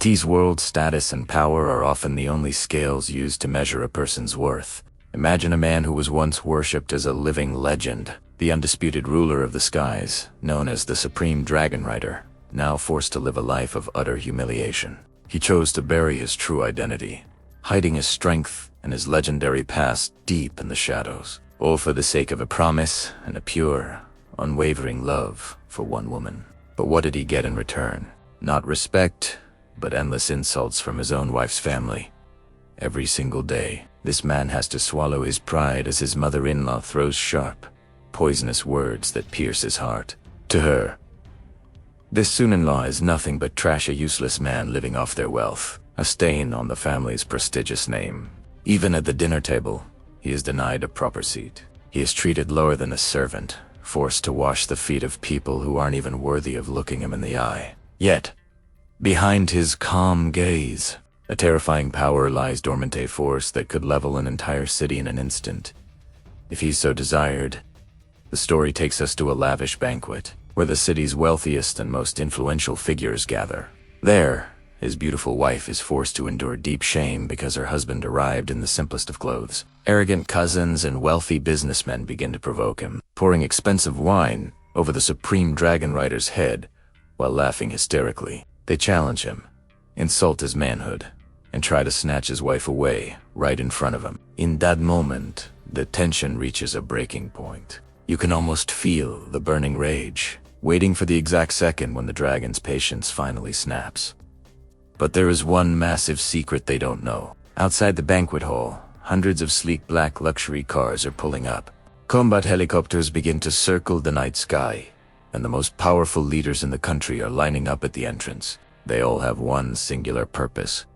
today's world, status and power are often the only scales used to measure a person's worth. Imagine a man who was once worshipped as a living legend, the undisputed ruler of the skies, known as the Supreme Dragon Rider, now forced to live a life of utter humiliation. He chose to bury his true identity, hiding his strength and his legendary past deep in the shadows, all for the sake of a promise and a pure, unwavering love for one woman. But what did he get in return? Not respect, but endless insults from his own wife's family. Every single day, this man has to swallow his pride as his mother-in-law throws sharp, poisonous words that pierce his heart. To her, this son-in-law is nothing but trash, a useless man living off their wealth, a stain on the family's prestigious name. Even at the dinner table, he is denied a proper seat. He is treated lower than a servant, forced to wash the feet of people who aren't even worthy of looking him in the eye. Yet, behind his calm gaze, a terrifying power lies dormant, a force that could level an entire city in an instant. If he so desired, the story takes us to a lavish banquet, where the city's wealthiest and most influential figures gather. There, his beautiful wife is forced to endure deep shame because her husband arrived in the simplest of clothes. Arrogant cousins and wealthy businessmen begin to provoke him, pouring expensive wine over the Supreme Dragon Rider's head while laughing hysterically. They challenge him, insult his manhood, and try to snatch his wife away right in front of him. In that moment, the tension reaches a breaking point. You can almost feel the burning rage, waiting for the exact second when the dragon's patience finally snaps. But there is one massive secret they don't know. Outside the banquet hall, hundreds of sleek black luxury cars are pulling up. Combat helicopters begin to circle the night sky, and the most powerful leaders in the country are lining up at the entrance. They all have one singular purpose: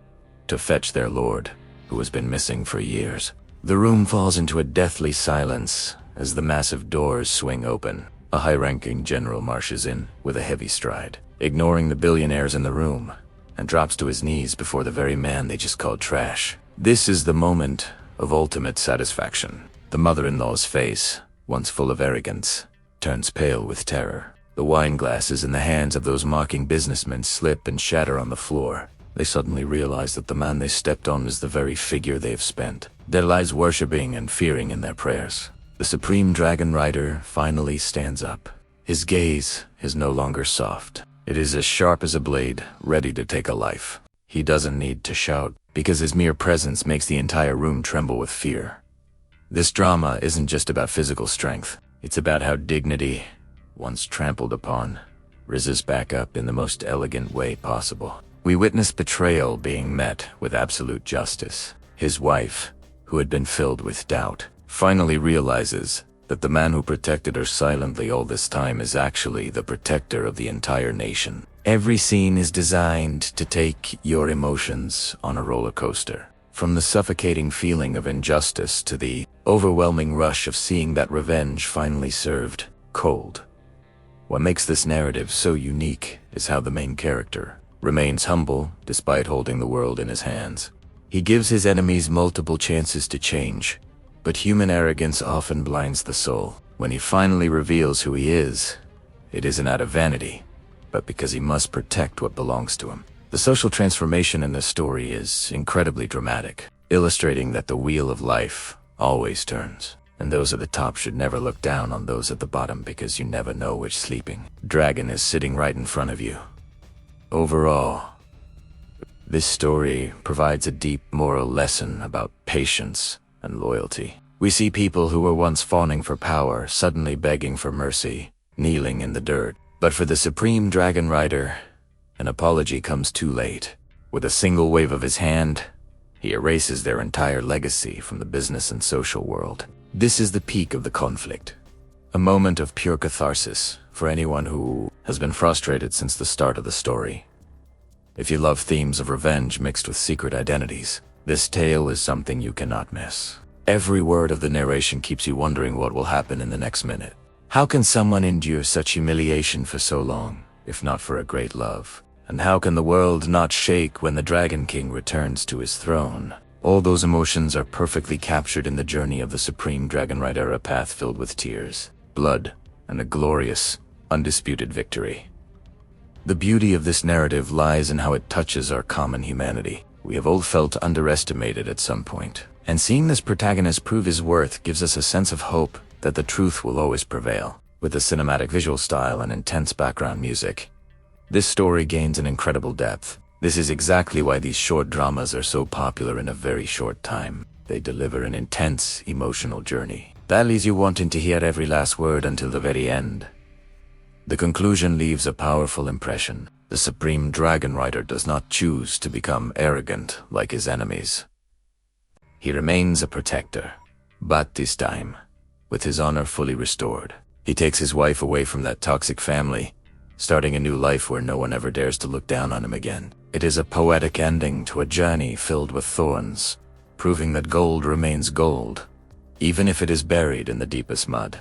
to fetch their lord, who has been missing for years. The room falls into a deathly silence as the massive doors swing open. A high-ranking general marches in with a heavy stride, ignoring the billionaires in the room, and drops to his knees before the very man they just called trash. This is the moment of ultimate satisfaction. The mother-in-law's face, once full of arrogance, turns pale with terror. The wine glasses in the hands of those mocking businessmen slip and shatter on the floor. They suddenly realize that the man they stepped on is the very figure they've spent their lives worshipping and fearing in their prayers. The Supreme Dragon Rider finally stands up. His gaze is no longer soft. It is as sharp as a blade, ready to take a life. He doesn't need to shout, because his mere presence makes the entire room tremble with fear. This drama isn't just about physical strength. It's about how dignity, once trampled upon, rises back up in the most elegant way possible. We witness betrayal being met with absolute justice. His wife, who had been filled with doubt, finally realizes that the man who protected her silently all this time is actually the protector of the entire nation. Every scene is designed to take your emotions on a roller coaster. From the suffocating feeling of injustice to the overwhelming rush of seeing that revenge finally served cold. What makes this narrative so unique is how the main character remains humble despite holding the world in his hands. He gives his enemies multiple chances to change, but human arrogance often blinds the soul. When he finally reveals who he is, it isn't out of vanity, but because he must protect what belongs to him. The social transformation in this story is incredibly dramatic, illustrating that the wheel of life always turns, and those at the top should never look down on those at the bottom, because you never know which sleeping dragon is sitting right in front of you. Overall, this story provides a deep moral lesson about patience and loyalty. We see people who were once fawning for power suddenly begging for mercy, kneeling in the dirt. But for the Supreme Dragon Rider, an apology comes too late. With a single wave of his hand, he erases their entire legacy from the business and social world. This is the peak of the conflict, a moment of pure catharsis for anyone who has been frustrated since the start of the story. If you love themes of revenge mixed with secret identities, this tale is something you cannot miss. Every word of the narration keeps you wondering what will happen in the next minute. How can someone endure such humiliation for so long, if not for a great love? And how can the world not shake when the Dragon King returns to his throne? All those emotions are perfectly captured in the journey of the Supreme Dragon Rider, a path filled with tears, blood, and a glorious, undisputed victory. The beauty of this narrative lies in how it touches our common humanity. We have all felt underestimated at some point, and seeing this protagonist prove his worth gives us a sense of hope that the truth will always prevail. With a cinematic visual style and intense background music, this story gains an incredible depth. This is exactly why these short dramas are so popular in a very short time. They deliver an intense, emotional journey that leaves you wanting to hear every last word until the very end. The conclusion leaves a powerful impression. The Supreme Dragon Rider does not choose to become arrogant like his enemies. He remains a protector, but this time, with his honor fully restored. He takes his wife away from that toxic family, starting a new life where no one ever dares to look down on him again. It is a poetic ending to a journey filled with thorns, proving that gold remains gold, even if it is buried in the deepest mud.